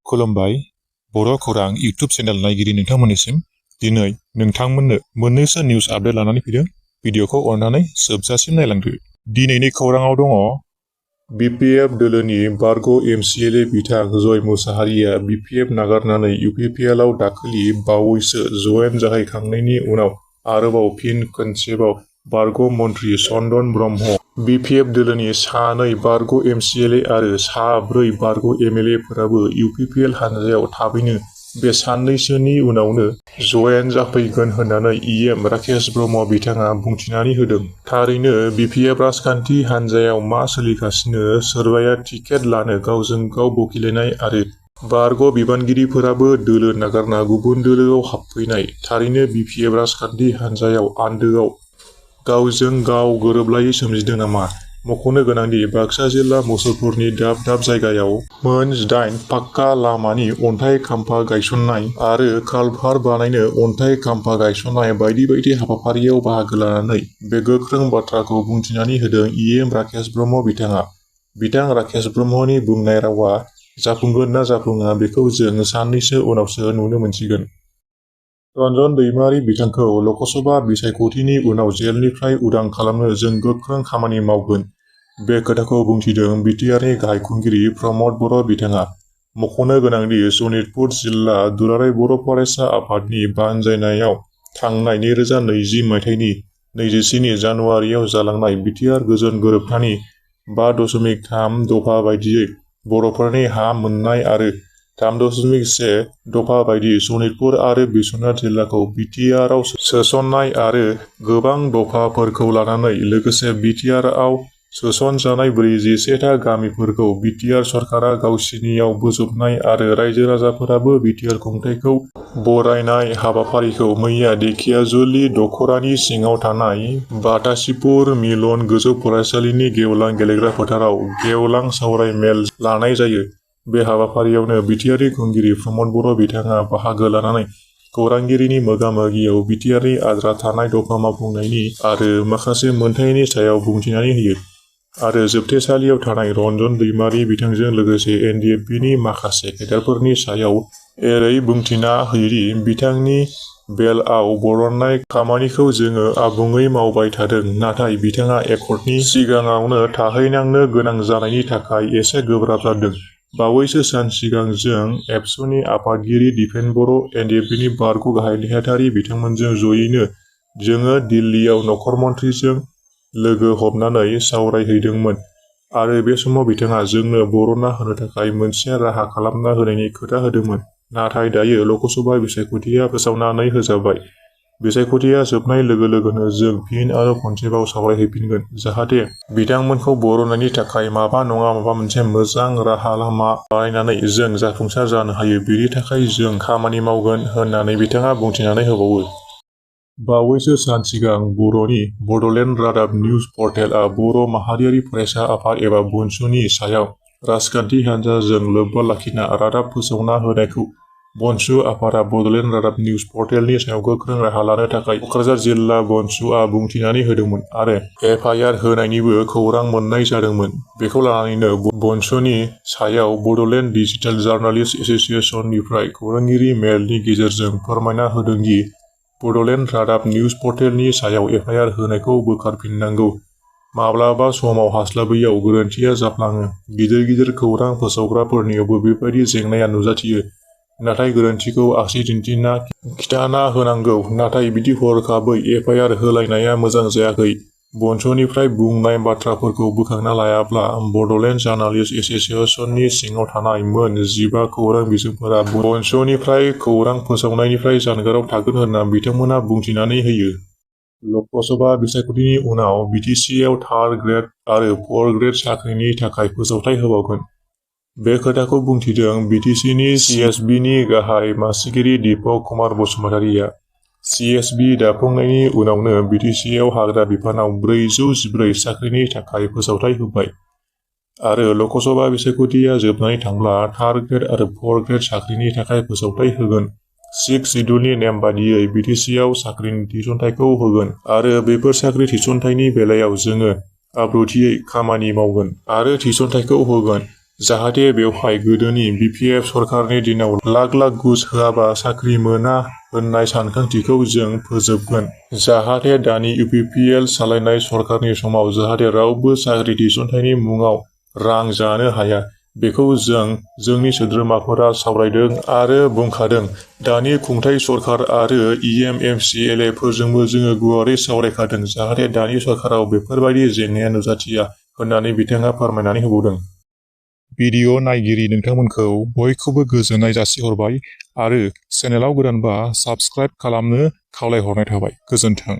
खुलुमबाय बर' खौरां YouTube channel नायगिरि नोंथांमोननिसिम दिनै नोंथांमोननो मोननैसो निउस आपडेट लानानै फैदों। भिडिअखौ अननानै जोबजासिम नायलांदो। दिनैनि खौराङाव दङ बिपिएफ दोलोनि बारग' एमसिएलए बिथां जय मुसाहारिया बिपिएफ नागारनानै इउपिपिएलआव दाखालि बावैसो जयेन जाहैखांनायनि उनाव आरोबाव फिन खनसेबाव बारग' मन्त्रि चन्दन ब्रह्म बिपिएफ दोलोनि सानै बारग' एमसिएलए आरो साब्रै बारग' एमएलएफोराबो इउपिपिएल हानजायाव थाबैनो बे साननैसोनि उनावनो जयेन जाफैगोन होननानै इएम राकेश ब्रह्म बिथाङा बुंथिनानै होदों। थारैनो बिपिएफ राजखान्थि हानजायाव मा सोलिगासिनो, सोरबाया टिकेट लानो गावजों गाव बखिलायनाय आरो बारग' बिबानगिरिफोराबो दोलो नागारना गुबुन दोलोआव हाबफैनाय, थारैनो बिपिएफ राजखान्थि हानजायाव आन्दोआव गावजों गाव गोरोबलायै सोमजिदों नामा? मख'नो गोनांदि बाक्सा जिल्ला मुसलपुरनि दाब दाब जायगायाव मोन 8 पाक्का लामानि अन्थाइ खाम्फा गायसन्नाय आरो कालभार्ट बानायनो अन्थाइ खाम्फा गायसन्नाय बायदि बायदि हाबाफारियाव बाहागो लानानै बे गोख्रों बाथ्राखौ बुंथिनानै होदों इएम राकेश ब्रह्म बिथाङा। बिथां राकेश ब्रह्मनि बुंनाय रावा जाफुंगोन ना जाफुङा बेखौ जों साननैसो उनावसो नुनो मोनसिगोन। रन्जन दैमारि बिथांखौ ल'कसभा बिसायख'थिनि उनाव जेलनिफ्राय उदां खालामनो जों गोख्रों खामानि मावगोन। बे खोथाखौ बुंथिदों बिटिआरनि गाहाय खुंगिरि प्रमद बर' बिथाङा। मख'नो गोनांदि सनितपुर जिल्ला दुलाराय बर' फरायसा आफादनि बानजायनायाव थांनाय 2020 मायथाइनि 24 जानुवारियाव जालांनाय बिटिआर गोजोन गोरोबथानि 5.3 दफा बायदियै बर'फोरनि हा मोननाय आरो 3.1 दफा बायदि सनितपुर आरो बिश्वनाथ जिल्लाखौ बिटिआरआव सोसननाय आरो गोबां दफाफोरखौ लानानै लोगोसे बिटिआरआव सोसनजानाय 41था गामिफोरखौ बिटिआर सरकारा गावसिनियाव बोजबनाय आरो रायजो राजाफोराबो बिटिआर खुंथायखौ बरायनाय हाबाफारिखौ मैया धेकियाजुलि दख'रानि सिङाव थानाय बातासिपुर मिलन गोजौ फरायसालिनि गेवलां गेलेग्रा फोथाराव गेवलां सावराय मेल लानाय जायो। बे हाबाफारियावनो बिटिआरनि खुंगिरि प्रमद बर' बिथाङा बाहागो लानानै खौरांगिरिनि मोगा-मोगियाव बिटिआरनि आद्रा थानाय दफा मावफुंनायनि आरो माखासे मोनथायनि सायाव बुंथिनानै होयो आरो जोबथेसालियाव थानाय रन्जन दैमारि बिथांजों लोगोसे एनडिएफबिनि माखासे केडारफोरनि सायाव एरै बुंथिना होयोदि बिथांनि बेलआव बरननाय खामानिखौ जोङो आबुङै मावबाय थादों, नाथाय बिथाङा एकर्डनि सिगाङावनो थाहैनांनो गोनां जानायनि थाखाय एसे गोब्राब जादों। बावैसो सान सिगां जों एबसुनि आफादगिरि दिपेन बर', एनडिएफबिनि बारग' गाहाय नेहाथारि बिथांमोनजों जयैनो जोङो दिल्लीयाव नखर मन्थ्रिजों लोगो हमनानै सावरायहैदोंमोन आरो बे समाव बिथाङा जोंनो बरना होनो थाखाय मोनसे राहा खालामना होनायनि खोथा होदोंमोन। नाथाय दायो ल'कसभा बिसायख'थिया फोसावनानै होजाबाय। बिसायख'थिया जोबनाय लोगो लोगोनो जों फिन आरो खनसेबाव सावरायहैफिनगोन जाहाथे बिथांमोनखौ बरनायनि थाखाय माबा नङा माबा मोनसे मोजां राहा लामा बानायनानै जों जाफुंसार जानो हायो। बेनि थाखाय जों खामानि मावगोन होननानै बिथाङा बुंथिनानै होबावो। बावैसो सान सिगां बर'नि बड'लेण्ड निउज पर्टेलआ बर' माहारियारि फरायसा आफाद एबा बनसुनि सायाव राजखान्थि हानजाजों लोब्बा लाखिना रादाब फोसावना होनायखौ बनसु आफादा बड'लेण्ड रादाब निउज पर्टेलनि सायाव गोख्रों राहा लानो थाखाय क'क्राझार जिल्ला बनसुआ बुंथिनानै होदोंमोन आरो एफआइआर होनायनिबो खौरां मोननाय जादोंमोन। बेखौ लानानैनो बनसुनि सायाव बड'लेण्ड डिजिटेल जार्नालिस्ट एस'सिएशननिफ्राय खौरांगिरि मेलनि गेजेरजों फोरमायना होदोंदि बड'लेण्ड रादाब निउज पर्टेलनि सायाव एफआइआर होनायखौ बोखारफिननांगौ। माब्लाबा समाव हास्लाबैयाव गोरोन्थिया जाफ्लाङो। गिदिर गिदिर खौरां फोसावग्राफोरनियावबो बेबायदि जेंनाया नुजाथियो। नाथाय गोरोन्थिखौ आसि दिन्थिना खिथाना होनांगौ। नाथाय बिदि हरखाबै एफआइआर होलायनाया मोजां जायाखै। बनसुनिफ्राय बुंनाय बाथ्राफोरखौ बोखांना लायाब्ला बड'लेण्ड जार्नालिस्ट एस'सिएशननि सिङाव थानाय मोन 15 खौरां बिजोंफोरा बनसुनिफ्राय खौरां फोसावनायनिफ्राय जानगाराव थागोन होनना बिथांमोना बुंथिनानै होयो। ल'कसभा बिसायख'थिनि उनाव बिटिसिआव 3rd ग्रेड आरो 4th ग्रेड साख्रिनि थाखाय फोसावथाय होबावगोन। बे खोथाखौ बुंथिदों बिटिसिनि सिएसबिनि गाहाय मासिगिरि दीपक कुमार बसुमतारिया। सिएसबि दाफुंनायनि उनावनो बिटिसिआव हाग्रा बिफानाव 414 साख्रिनि थाखाय फोसावथाय होबाय आरो ल'कसभा बिसायख'थिया जोबनानै थांब्ला 3rd ग्रेड आरो 4th ग्रेड साख्रिनि थाखाय फोसावथाय होगोन। 6 सिड्युलनि नेम बादियै बिटिसिआव साख्रिनि थिसनथायखौ होगोन आरो बेफोर साख्रि थिसनथायनि बेलायाव जोङो आब्रुथियै खामानि मावगोन आरो थिसनथायखौ होगोन। जाहाथे बेवहाय गोदोनि BPF सरकारनि दिनाव लाख लाख घुस होआबा साख्रि मोना होननाय सानखांथिखौ जों फोजोबगोन। जाहाथे दानि UPPL सालायनाय सरकारनि समाव जाहाथे रावबो साख्रि थिसनथायनि मुङाव रां जानो हाया, बेखौ जों जोंनि सोद्रोमाफोरा सावरायदों आरो बुंखादों। दानि खुंथाय सरकार आरो EMMCLA फोरजोंबो जोङो गुवारै सावरायखादों जाहाथे दानि सरकाराव बेफोरबायदि जेंनाया नुजाथिया होननानै बिथाङा फोरमायनानै होबावदों। भिडिअ नायगिरि नोंथांमोनखौ बयखौबो गोजोननाय जासिहरबाय आरो चेनेलाव गोदानबा साबस्क्राइब खालामनो खावलायहरनाय थाबाय। गोजोन्थों।